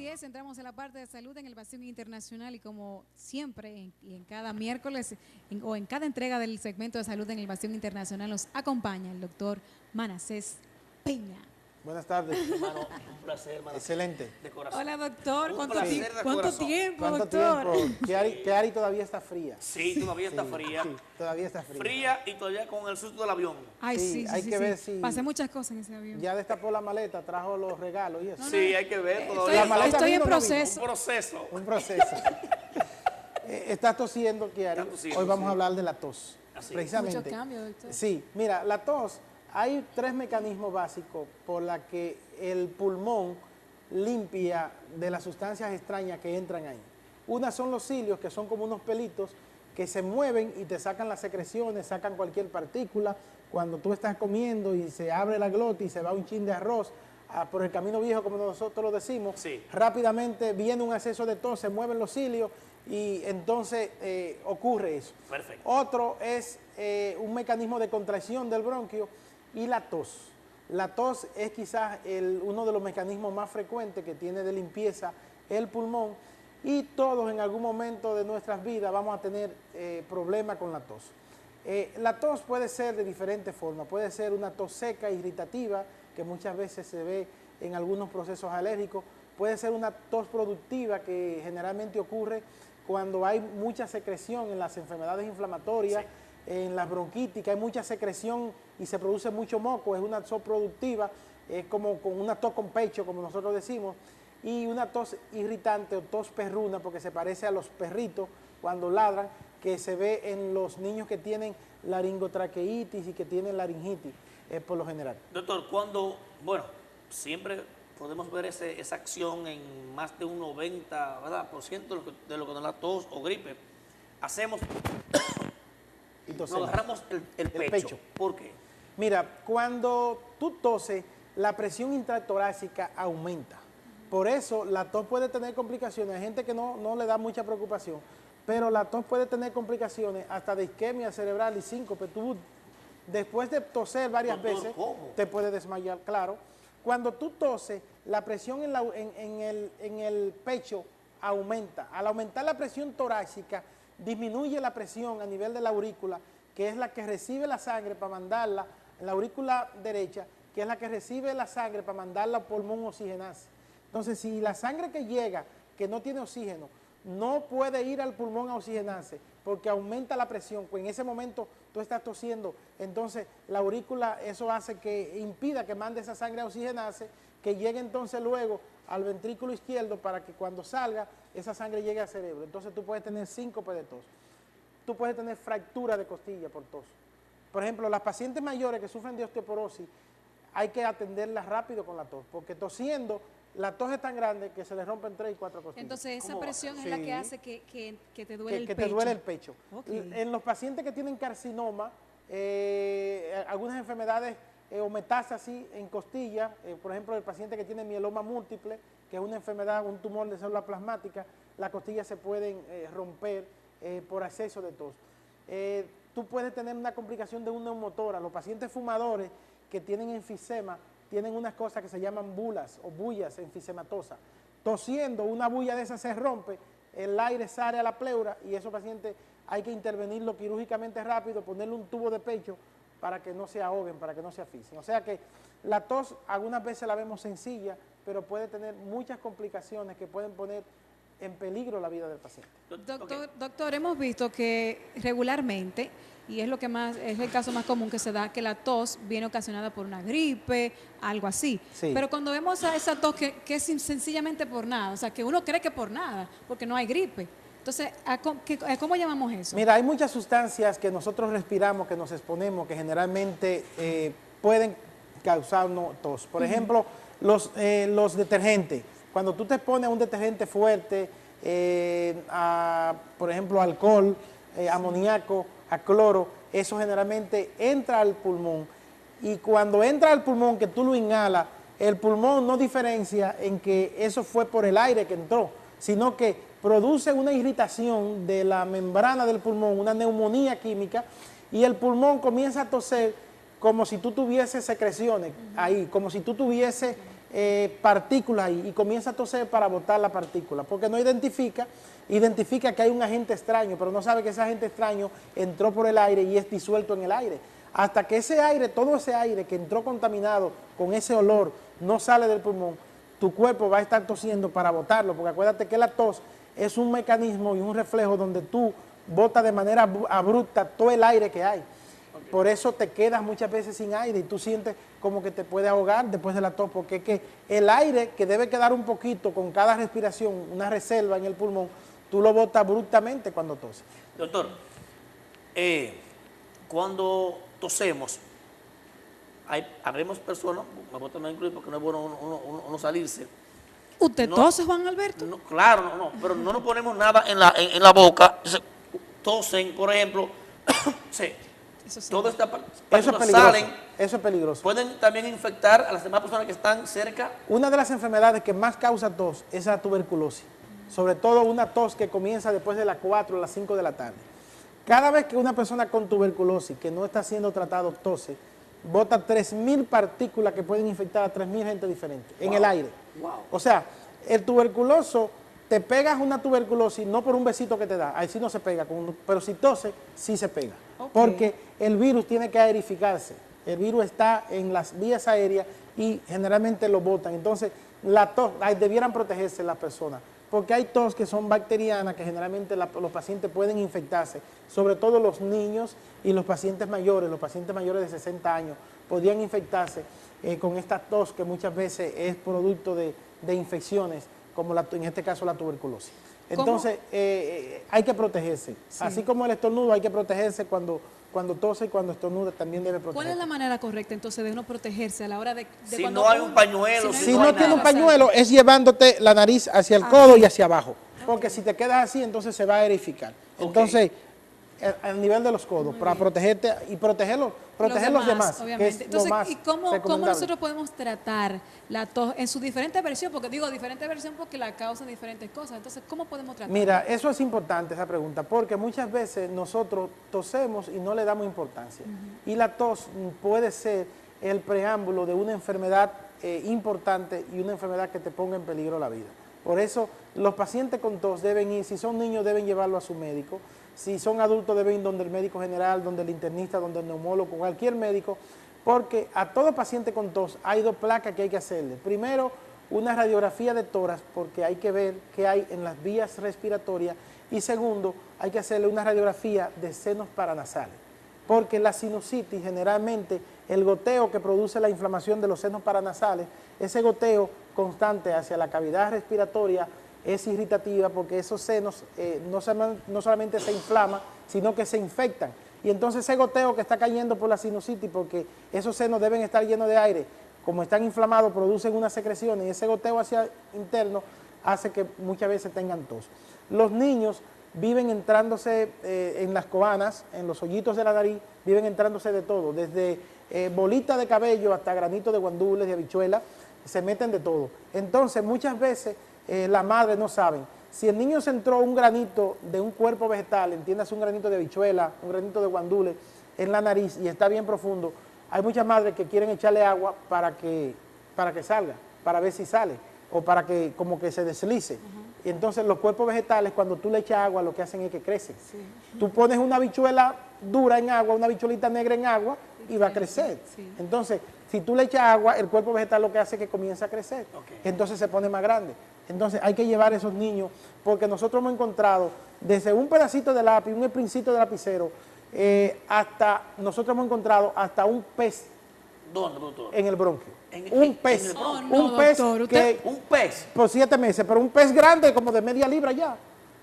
Así es, entramos en la parte de salud en el Pasión Internacional y como siempre y en cada miércoles o en cada entrega del segmento de salud en el Pasión Internacional nos acompaña el doctor Manasés Peña. Buenas tardes. Hermano, un placer, hermano. Excelente. De corazón. Hola doctor, Un ¿cuánto placer de ¿cuánto corazón. tiempo, ¿Cuánto doctor? tiempo? Que Ari todavía está fría. Sí, todavía está Sí, fría. sí, todavía está fría. Fría y todavía con el susto del avión. Ay, Sí, sí, sí, hay sí, que sí. ver si- Pasé muchas cosas en ese avión. Ya destapó la maleta, trajo los regalos y eso. Sí, hay que ver Estoy, todavía. La maleta estoy en vino o no vino? proceso. Un proceso. Un proceso. Estás tosiendo, Kiari. Está tosiendo, Hoy vamos sí. a hablar de la tos. Así. Precisamente. Mucho cambio, doctor. Sí, mira, la tos, hay 3 mecanismos básicos por la que el pulmón limpia de las sustancias extrañas que entran ahí. Una son los cilios, que son como unos pelitos que se mueven y te sacan las secreciones, sacan cualquier partícula. Cuando tú estás comiendo y se abre la glotis y se va un chin de arroz por el camino viejo, como nosotros lo decimos, Sí. rápidamente viene un acceso de tos, se mueven los cilios y entonces ocurre eso. Perfecto. Otro es un mecanismo de contracción del bronquio y la tos. La tos es quizás uno de los mecanismos más frecuentes que tiene de limpieza el pulmón y todos en algún momento de nuestras vidas vamos a tener problemas con la tos. La tos puede ser de diferentes formas, puede ser una tos seca, irritativa, que muchas veces se ve en algunos procesos alérgicos, puede ser una tos productiva que generalmente ocurre cuando hay mucha secreción en las enfermedades inflamatorias, Sí. en las bronquitis, que hay mucha secreción y se produce mucho moco, es una tos productiva, es como con una tos con pecho, como nosotros decimos, y una tos irritante o tos perruna, porque se parece a los perritos cuando ladran, que se ve en los niños que tienen laringotraqueitis y que tienen laringitis, por lo general. Doctor, bueno, siempre podemos ver esa acción en más de un 90%, ¿verdad? de lo que nos da tos o gripe. Hacemos, Y nos tosemos. agarramos el pecho. ¿Por qué? Mira, cuando tú toses, la presión intratorácica aumenta. Por eso la tos puede tener complicaciones. Hay gente que no le da mucha preocupación, pero la tos puede tener complicaciones hasta de isquemia cerebral y síncope. Tú, después de toser varias Doctor, veces, ¿cómo? te puedes desmayar, claro. Cuando tú toses, la presión en el pecho aumenta. Al aumentar la presión torácica, disminuye la presión a nivel de la aurícula, que es la que recibe la sangre para mandarla, en la aurícula derecha, que es la que recibe la sangre para mandarla al pulmón oxigenarse. Entonces, si la sangre que llega, que no tiene oxígeno, no puede ir al pulmón a oxigenarse, porque aumenta la presión, pues en ese momento tú estás tosiendo, entonces la aurícula, eso hace que impida que mande esa sangre a oxigenarse, que llegue entonces luego al ventrículo izquierdo para que cuando salga, esa sangre llegue al cerebro. Entonces tú puedes tener síncope de tos. Tú puedes tener fractura de costilla por tos. Por ejemplo, las pacientes mayores que sufren de osteoporosis, hay que atenderlas rápido con la tos, porque tosiendo, la tos es tan grande que se le rompen 3 y 4 costillas. Entonces esa ¿Cómo va? presión es la que Sí. hace que te duele el Que pecho. te duele el pecho. Ok. En los pacientes que tienen carcinoma, algunas enfermedades o metástasis en costilla, por ejemplo, el paciente que tiene mieloma múltiple, que es una enfermedad, un tumor de célula plasmática, las costillas se pueden romper por exceso de tos. Tú puedes tener una complicación de un neumotora. Los pacientes fumadores que tienen enfisema tienen unas cosas que se llaman bulas o bullas enfisematosas. Tosiendo, una bulla de esas se rompe, el aire sale a la pleura y esos pacientes hay que intervenirlo quirúrgicamente rápido, ponerle un tubo de pecho para que no se ahoguen, para que no se asfixien. O sea que la tos algunas veces la vemos sencilla, pero puede tener muchas complicaciones que pueden poner en peligro la vida del paciente. Doctor, hemos visto que regularmente, y es lo que más es el caso más común que se da, que la tos viene ocasionada por una gripe, algo así. Sí. Pero cuando vemos a esa tos que es sencillamente por nada, o sea, que uno cree que por nada, porque no hay gripe. Entonces, ¿cómo llamamos eso? Mira, hay muchas sustancias que nosotros respiramos, que nos exponemos, que generalmente pueden causarnos tos. Por ejemplo, los detergentes. Cuando tú te pones un detergente fuerte, por ejemplo, alcohol, amoníaco, a cloro, eso generalmente entra al pulmón. Y cuando entra al pulmón, que tú lo inhalas, el pulmón no diferencia en que eso fue por el aire que entró, sino que produce una irritación de la membrana del pulmón, una neumonía química, y el pulmón comienza a toser como si tú tuvieses secreciones ahí, como si tú tuvieses partículas ahí y comienza a toser para botar la partícula, porque no identifica que hay un agente extraño, pero no sabe que ese agente extraño entró por el aire y es disuelto en el aire. Hasta que ese aire, todo ese aire que entró contaminado con ese olor, no sale del pulmón, tu cuerpo va a estar tosiendo para botarlo, porque acuérdate que la tos es un mecanismo y un reflejo donde tú botas de manera abrupta todo el aire que hay. Por eso te quedas muchas veces sin aire y tú sientes como que te puedes ahogar después de la tos, porque es que el aire que debe quedar un poquito con cada respiración, una reserva en el pulmón, tú lo botas abruptamente cuando toses. Doctor, cuando tosemos, habemos personas, me voy a también incluir porque no es bueno uno salirse. ¿Usted tose, Juan Alberto? No, claro, no, pero no nos ponemos nada en la boca. Tosen, por ejemplo, sí. Todas estas partículas salen. Eso es peligroso. Pueden también infectar a las demás personas que están cerca. Una de las enfermedades que más causa tos es la tuberculosis. Sobre todo una tos que comienza después de las 4 o las 5 de la tarde. Cada vez que una persona con tuberculosis que no está siendo tratado tose, bota 3.000 partículas que pueden infectar a 3.000 gente diferentes en el aire. Wow. O sea, el tuberculoso, te pegas una tuberculosis no por un besito que te da, ahí sí no se pega, pero si tose, sí se pega. Okay. Porque el virus tiene que aerificarse, el virus está en las vías aéreas y generalmente lo botan. Entonces, la tos, debieran protegerse las personas, porque hay tos que son bacterianas, que generalmente los pacientes pueden infectarse, sobre todo los niños y los pacientes mayores de 60 años, podrían infectarse con esta tos que muchas veces es producto de infecciones, como en este caso la tuberculosis. Entonces, hay que protegerse. Sí. Así como el estornudo, hay que protegerse cuando tose y cuando estornuda también debe protegerse. ¿Cuál es la manera correcta entonces de uno protegerse a la hora de si cuando no hay un pañuelo? Si no tiene un pañuelo, es llevándote la nariz hacia el codo y hacia abajo. Porque si te quedas así, entonces se va a aerificar. Entonces, al nivel de los codos, para protegerte y proteger los demás. Obviamente. Entonces, ¿y cómo nosotros podemos tratar la tos en su diferente versión? Porque digo diferente versión porque la causan diferentes cosas. Entonces, ¿cómo podemos tratarla? Mira, eso es importante, esa pregunta, porque muchas veces nosotros tosemos y no le damos importancia. Y la tos puede ser el preámbulo de una enfermedad importante y una enfermedad que te ponga en peligro la vida. Por eso, los pacientes con tos deben ir, si son niños deben llevarlo a su médico. Si son adultos deben ir donde el médico general, donde el internista, donde el neumólogo, cualquier médico, porque a todo paciente con tos hay 2 placas que hay que hacerle. Primero, una radiografía de tórax, porque hay que ver qué hay en las vías respiratorias. Y segundo, hay que hacerle una radiografía de senos paranasales, porque la sinusitis, generalmente, el goteo que produce la inflamación de los senos paranasales, ese goteo constante hacia la cavidad respiratoria, es irritativa porque esos senos no solamente se inflaman, sino que se infectan. Y entonces ese goteo que está cayendo por la sinusitis, porque esos senos deben estar llenos de aire, como están inflamados, producen una secreción y ese goteo hacia interno hace que muchas veces tengan tos. Los niños viven entrándose en las coanas, en los hoyitos de la nariz, viven entrándose de todo, desde bolita de cabello hasta granitos de guandules, de habichuela, se meten de todo. Entonces muchas veces las madres no saben. Si el niño se entró un granito de un cuerpo vegetal, entiéndase un granito de habichuela, un granito de guandule en la nariz y está bien profundo, hay muchas madres que quieren echarle agua para que salga, para ver si sale, o para que como que se deslice. Y entonces los cuerpos vegetales, cuando tú le echas agua, lo que hacen es que crecen. Sí. Tú pones una habichuela dura en agua, una habichuelita negra en agua y va a crecer. Sí. Entonces, si tú le echas agua, el cuerpo vegetal lo que hace es que comienza a crecer. Okay. Entonces se pone más grande. Entonces hay que llevar a esos niños, porque nosotros hemos encontrado desde un pedacito de lápiz, un esprincito de lapicero, nosotros hemos encontrado hasta un pez. ¿Dónde, doctor? En el bronquio. Un pez. Un pez. Por 7 meses, pero un pez grande como de media libra ya.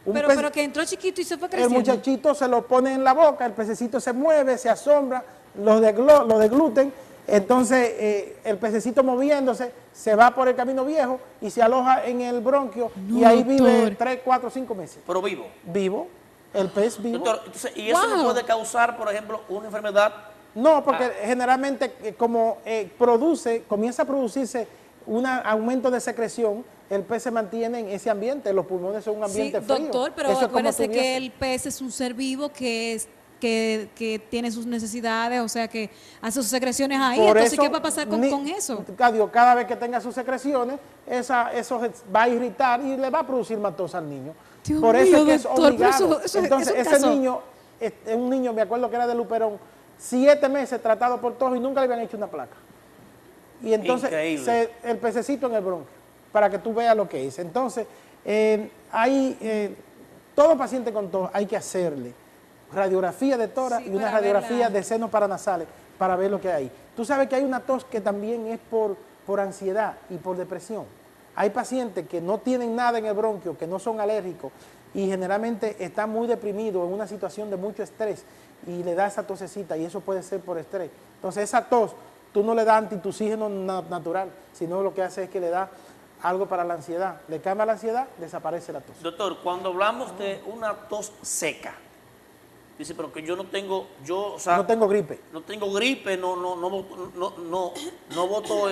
Pero que entró chiquito y se fue creciendo. El muchachito se lo pone en la boca, el pececito se mueve, se asombra, lo degluten. Entonces el pececito moviéndose se va por el camino viejo y se aloja en el bronquio y ahí vive 3, 4, 5 meses. ¿Pero vivo? Vivo, el pez vivo. Doctor, entonces, ¿y eso no puede causar, por ejemplo, una enfermedad? No, porque generalmente como comienza a producirse un aumento de secreción, el pez se mantiene en ese ambiente, los pulmones son un ambiente frío. Doctor, pero acuérdese que el pez es un ser vivo que que tiene sus necesidades, o sea, que hace sus secreciones ahí. Por Entonces, eso, ¿qué va a pasar con eso? Cada vez que tenga sus secreciones, eso va a irritar y le va a producir matosa al niño. Dios Por eso mío, es que es doctor, pero obligado. Entonces, es un ese caso. niño, es un niño, me acuerdo que era de Luperón, 7 meses tratado por tos y nunca le habían hecho una placa. Y entonces, el pececito en el bronquio, para que tú veas lo que es. Entonces, todo paciente con tos hay que hacerle radiografía de tórax y una radiografía de senos paranasales para ver lo que hay. Tú sabes que hay una tos que también es por ansiedad y por depresión. Hay pacientes que no tienen nada en el bronquio, que no son alérgicos y generalmente están muy deprimidos en una situación de mucho estrés y le da esa tosecita y eso puede ser por estrés. Entonces esa tos, tú no le das antitusígeno natural, sino lo que hace es que le da algo para la ansiedad. Le calma la ansiedad, desaparece la tos. Doctor, cuando hablamos de una tos seca, dice, pero que yo no tengo, o sea, no tengo gripe. No tengo gripe, no boto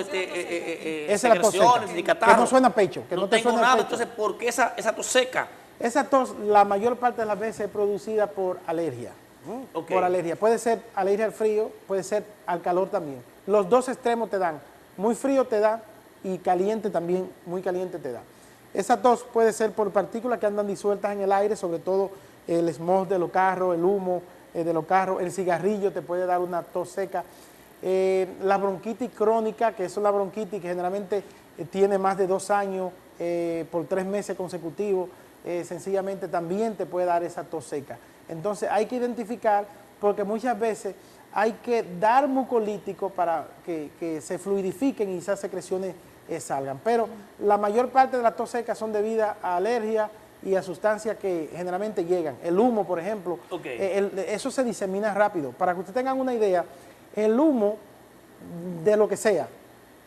secreciones, ni catarro. Que no suena pecho, que no te tengo suena nada. pecho. Entonces, ¿por qué esa tos seca? Esa tos, la mayor parte de las veces es producida por alergia. Okay. Por alergia. Puede ser alergia al frío, puede ser al calor también. Los dos extremos te dan. Muy frío te da y caliente también, muy caliente te da. Esa tos puede ser por partículas que andan disueltas en el aire, sobre todo el smog de los carros, el humo de los carros, el cigarrillo te puede dar una tos seca. La bronquitis crónica, que es la bronquitis que generalmente tiene más de 2 años por 3 meses consecutivos, sencillamente también te puede dar esa tos seca. Entonces hay que identificar, porque muchas veces hay que dar mucolítico para que se fluidifiquen y esas secreciones salgan. Pero la mayor parte de las tos secas son debidas a alergia y a sustancias que generalmente llegan. El humo, por ejemplo, eso se disemina rápido. Para que ustedes tengan una idea, el humo de lo que sea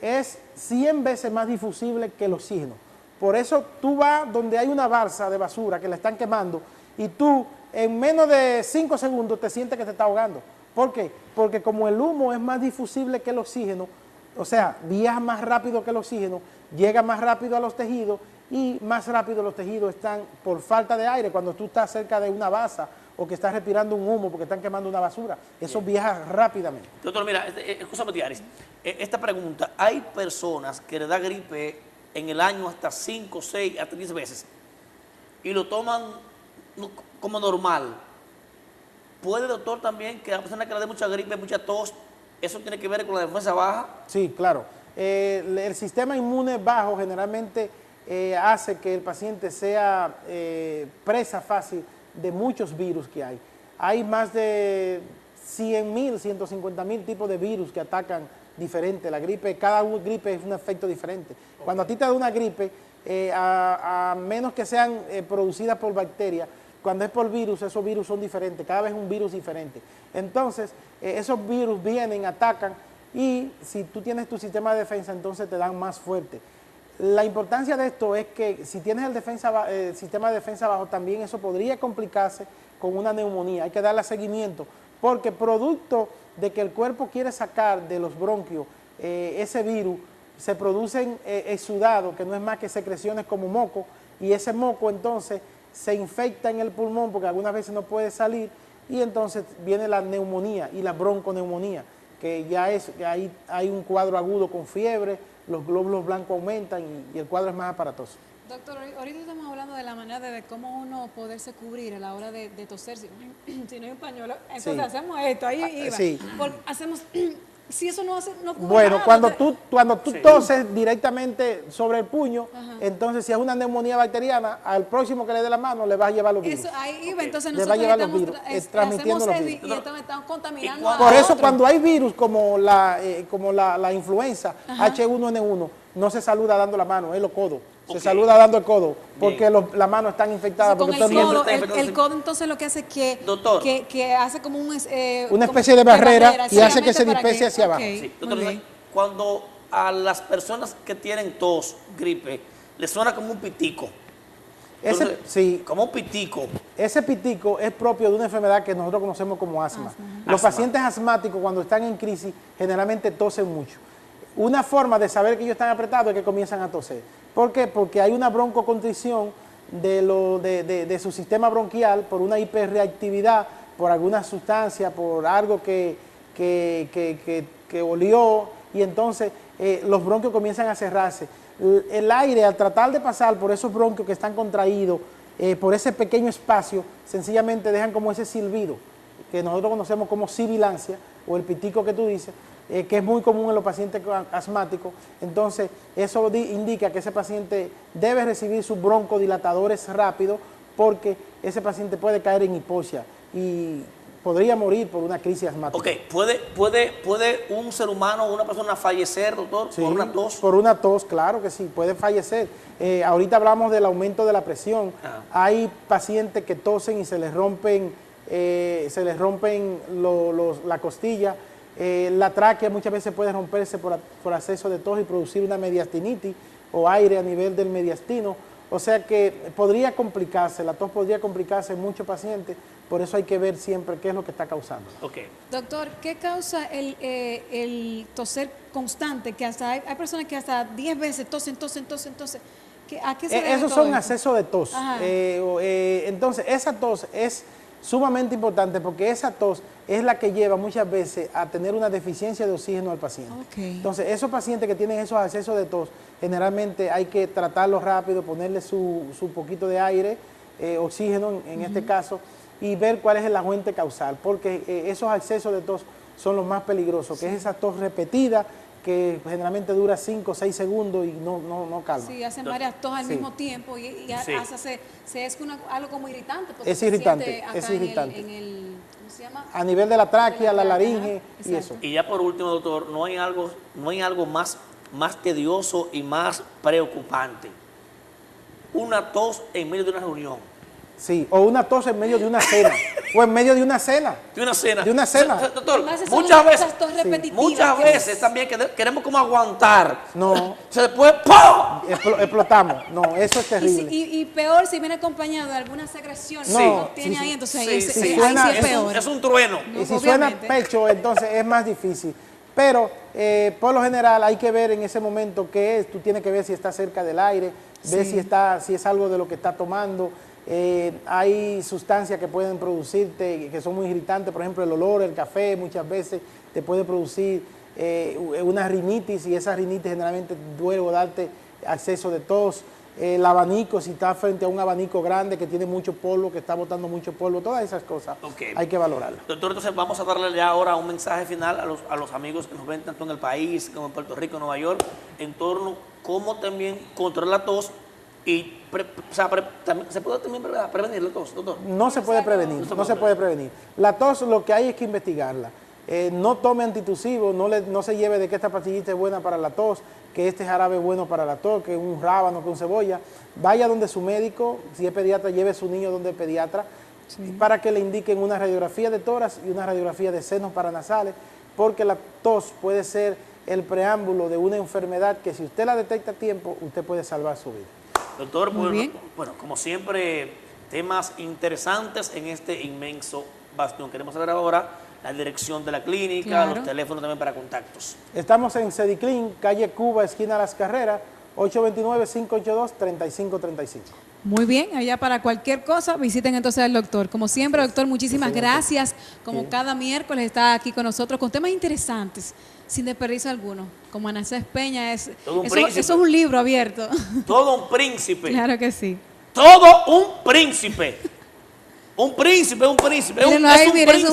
es 100 veces más difusible que el oxígeno. Por eso tú vas donde hay una balsa de basura que la están quemando y tú en menos de 5 segundos te sientes que te está ahogando. ¿Por qué? Porque como el humo es más difusible que el oxígeno, o sea, viaja más rápido que el oxígeno, llega más rápido a los tejidos y más rápido los tejidos están por falta de aire. Cuando tú estás cerca de una basa o que estás respirando un humo porque están quemando una basura, eso viaja rápidamente. Doctor, mira, escúchame, Tiaris, esta pregunta, hay personas que le da gripe en el año hasta 5, 6, hasta 10 veces y lo toman como normal. ¿Puede, doctor, también que a la persona que le dé mucha gripe, mucha tos, eso tiene que ver con la defensa baja? Sí, claro. El sistema inmune bajo generalmente hace que el paciente sea presa fácil de muchos virus que hay. Hay más de 100.000, 150.000 tipos de virus que atacan diferente. La gripe, cada gripe es un efecto diferente. Cuando a ti te da una gripe, a menos que sean producidas por bacterias, cuando es por virus, esos virus son diferentes, cada vez es un virus diferente. Entonces, esos virus vienen, atacan y si tú tienes tu sistema de defensa, entonces te dan más fuerte. La importancia de esto es que si tienes el sistema de defensa bajo, también eso podría complicarse con una neumonía. Hay que darle seguimiento, porque producto de que el cuerpo quiere sacar de los bronquios ese virus, se producen exudados, que no es más que secreciones como moco, y ese moco entonces se infecta en el pulmón porque algunas veces no puede salir y entonces viene la neumonía y la bronconeumonía, que ya es que hay un cuadro agudo con fiebre, los glóbulos blancos aumentan y el cuadro es más aparatoso. Doctor, ahorita estamos hablando de la manera de cómo uno poderse cubrir a la hora de toser, si no hay un pañuelo. Entonces hacemos esto, ahí iba. Sí. Hacemos, si eso no cubre bueno, nada, cuando tú toses directamente sobre el puño, entonces si es una neumonía bacteriana, al próximo que le dé la mano le vas a llevar los virus. Eso, ahí iba, entonces le va a llevar los virus, transmitiendo los virus. Y entonces estamos contaminando a Por eso otro. cuando hay virus como la influenza, H1N1, no se saluda dando la mano, es los codos. Se saluda dando el codo, porque las manos están infectadas. Con el codo entonces lo que hace es que, doctor, que hace como una especie de barrera y hace que se dispese hacia abajo. Sí, doctor, cuando a las personas que tienen tos, gripe, les suena como un pitico. Entonces, como un pitico. Ese pitico es propio de una enfermedad que nosotros conocemos como asma. Los pacientes asmáticos cuando están en crisis generalmente tosen mucho. Una forma de saber que ellos están apretados es que comienzan a toser. ¿Por qué? Porque hay una broncoconstricción de su sistema bronquial por una hiperreactividad por alguna sustancia, por algo que olió, y entonces los bronquios comienzan a cerrarse. El aire, al tratar de pasar por esos bronquios que están contraídos, por ese pequeño espacio, sencillamente dejan como ese silbido, que nosotros conocemos como sibilancia, o el pitico que tú dices, que es muy común en los pacientes asmáticos. Entonces, eso indica que ese paciente debe recibir sus broncodilatadores rápido, porque ese paciente puede caer en hipoxia y podría morir por una crisis asmática. Ok, ¿puede un ser humano, una persona fallecer, doctor, Sí, por una tos? por una tos, claro que sí, puede fallecer. Ahorita hablamos del aumento de la presión. Hay pacientes que tosen y se les rompen, la costilla. La tráquea muchas veces puede romperse por exceso de tos y producir una mediastinitis o aire a nivel del mediastino. O sea que podría complicarse, la tos podría complicarse en muchos pacientes, por eso hay que ver siempre qué es lo que está causando. Okay. Doctor, ¿qué causa el toser constante? Que hasta hay personas que hasta 10 veces tosen. ¿A qué se debe Esos todo son esto? accesos de tos. Entonces, esa tos es sumamente importante porque esa tos es la que lleva muchas veces a tener una deficiencia de oxígeno al paciente. Okay. Entonces, esos pacientes que tienen esos accesos de tos, generalmente hay que tratarlos rápido, ponerle su poquito de aire, oxígeno en este caso, y ver cuál es el agente causal, porque esos accesos de tos son los más peligrosos, que es esa tos repetida, que generalmente dura 5 o 6 segundos y no calma. Sí, hacen varias tos al mismo tiempo y hasta se es algo como irritante. Es irritante, es irritante. ¿Cómo se llama? A nivel de la tráquea, la laringe y eso. Y ya por último, doctor, no hay algo más tedioso y más preocupante. Una tos en medio de una reunión. Sí, o una tos en medio de una cena, o en medio de una cena. De una cena. De una cena. Doctor, Además, muchas veces también queremos como aguantar. No. Se después ¡pum! Explotamos. No, eso es terrible. Y peor si viene acompañado de alguna secreción No, que no tiene sí, ahí, entonces sí, ahí sí, sí suena- es peor. Es un trueno. No, Y si obviamente. suena pecho, entonces es más difícil. Pero por lo general hay que ver en ese momento qué es. Tú tienes que ver si está cerca del aire, ver si es algo de lo que está tomando. Hay sustancias que pueden producirte, que son muy irritantes, por ejemplo el olor, el café muchas veces te puede producir una rinitis, y esa rinitis generalmente duele o darte acceso de tos. El abanico, si está frente a un abanico grande que tiene mucho polvo, que está botando mucho polvo, todas esas cosas hay que valorarlas. Doctor, entonces vamos a darle ya ahora un mensaje final a los amigos que nos ven tanto en el país como en Puerto Rico, en Nueva York, en torno a cómo también controlar la tos y se puede también prevenir la tos, doctor. No se puede prevenir, no se puede prevenir. La tos lo que hay es que investigarla. No tome antitusivos, no se lleve de que esta pastillita es buena para la tos, que este jarabe es bueno para la tos, que un rábano, que un cebolla. Vaya donde su médico, si es pediatra, lleve a su niño donde el pediatra, para que le indiquen una radiografía de tórax y una radiografía de senos paranasales, porque la tos puede ser el preámbulo de una enfermedad que si usted la detecta a tiempo, usted puede salvar su vida. Doctor, bueno, como siempre, temas interesantes en este inmenso bastión. Queremos saber ahora la dirección de la clínica, los teléfonos también para contactos. Estamos en Cediclin, calle Cuba, esquina Las Carreras, 829-582-3535. Muy bien, allá para cualquier cosa visiten entonces al doctor. Como siempre, doctor, muchísimas gracias. Como cada miércoles está aquí con nosotros con temas interesantes, sin desperdicio alguno. Como Manasés Peña, eso es un libro abierto. Todo un príncipe. Claro que sí. Todo un príncipe. Un príncipe. Es un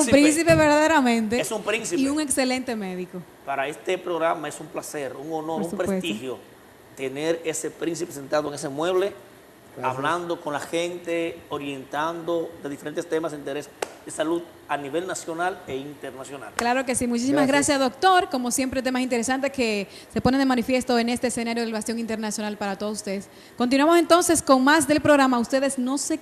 príncipe verdaderamente. Es un príncipe. Y un excelente médico. Para este programa es un placer, un honor, un prestigio tener ese príncipe sentado en ese mueble, hablando con la gente, orientando de diferentes temas de interés de salud a nivel nacional e internacional. Claro que sí, muchísimas gracias, doctor. Como siempre, temas interesantes que se ponen de manifiesto en este escenario del Bastión Internacional para todos ustedes. Continuamos entonces con más del programa. Ustedes no se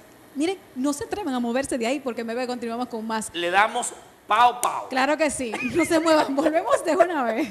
atrevan a moverse de ahí porque continuamos con más. Le damos pau. Claro que sí, no se muevan, volvemos de una vez.